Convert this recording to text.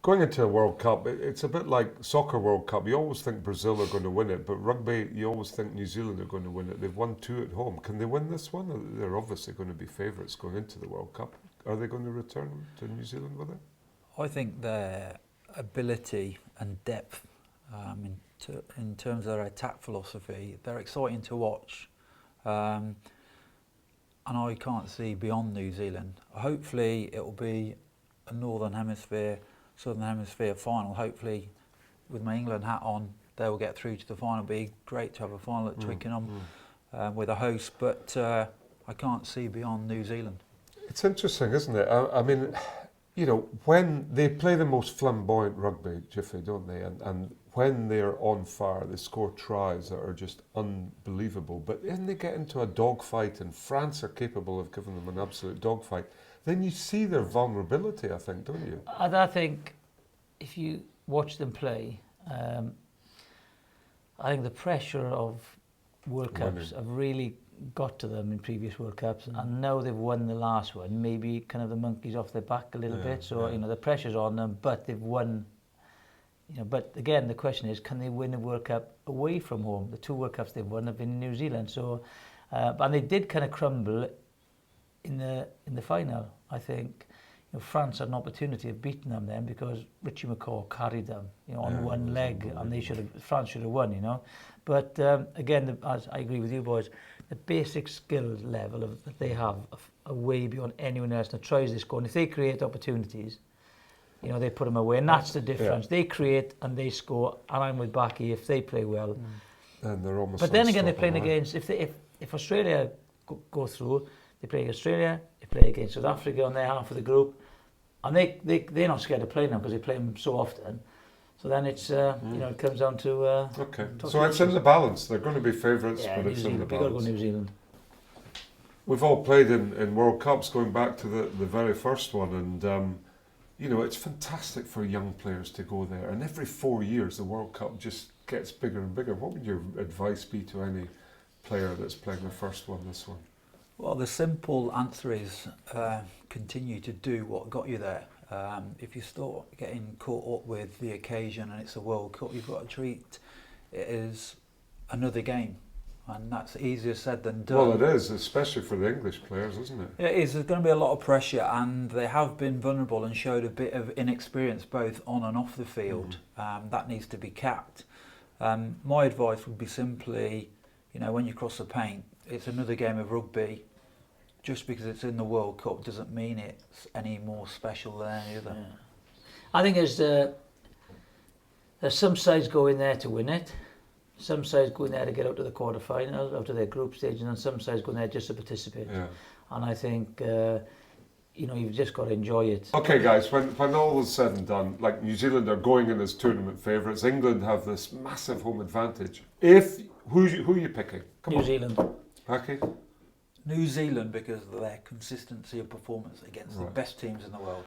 Going into a World Cup, it's a bit like soccer World Cup. You always think Brazil are going to win it, but rugby, you always think New Zealand are going to win it. They've won 2 at home. Can they win this one? They're obviously going to be favourites going into the World Cup. Are they going to return to New Zealand with it? I think their ability and depth in terms of their attack philosophy, they're exciting to watch. And I can't see beyond New Zealand. Hopefully it will be a Northern Hemisphere, Southern Hemisphere final. Hopefully with my England hat on, they will get through to the final. It'll be great to have a final at Twickenham with a host, but I can't see beyond New Zealand. It's interesting, isn't it? I mean, you know, when they play the most flamboyant rugby, Jiffy, don't they? And when they're on fire, they score tries that are just unbelievable. But then they get into a dogfight, and France are capable of giving them an absolute dogfight. Then you see their vulnerability, I think, don't you? I think if you watch them play, I think the pressure of World Cups have really got to them in previous World Cups, and now they've won the last one. Maybe kind of the monkey's off their back a little bit, so you know the pressure's on them, but they've won. You know, but again, the question is, can they win a World Cup away from home? The 2 World Cups they've won have been in New Zealand, so and they did kind of crumble in the final. I think France had an opportunity of beating them then because Richie McCaw carried them, on one leg, and France should have won, But again, as I agree with you boys, the basic skill level that they have are way beyond anyone else that tries this score. And if they create opportunities, they put them away, and that's the difference. They create and they score, and I'm with Backy. If they play well, and they're almost. But then again, they're playing against if Australia go through, they play against Australia, they play against South Africa on their half of the group, and they're not scared of playing them because they play them so often. So then it's it comes down to okay. So it's in the balance. They're going to be favourites, but it's in the balance. We've got to go New Zealand. We've all played in World Cups, going back to the very first one, and it's fantastic for young players to go there. And every 4 years, the World Cup just gets bigger and bigger. What would your advice be to any player that's playing the first one, this one? Well, the simple answer is continue to do what got you there. If you start getting caught up with the occasion and it's a World Cup, you've got to treat it as another game. And that's easier said than done. Well, it is, especially for the English players, isn't it? It is. There's going to be a lot of pressure, and they have been vulnerable and showed a bit of inexperience both on and off the field. That needs to be capped. My advice would be simply, when you cross the paint, it's another game of rugby. Just because it's in the World Cup doesn't mean it's any more special than any other. Yeah. I think there's some sides go in there to win it, some sides go in there to get out to the quarterfinals, out to their group stage, and then some sides go in there just to participate. Yeah. And I think you've just got to enjoy it. Okay, guys, when all is said and done, like New Zealand are going in as tournament favourites, England have this massive home advantage. Who are you picking? New Zealand. Hacky? New Zealand, because of their consistency of performance against the best teams in the world.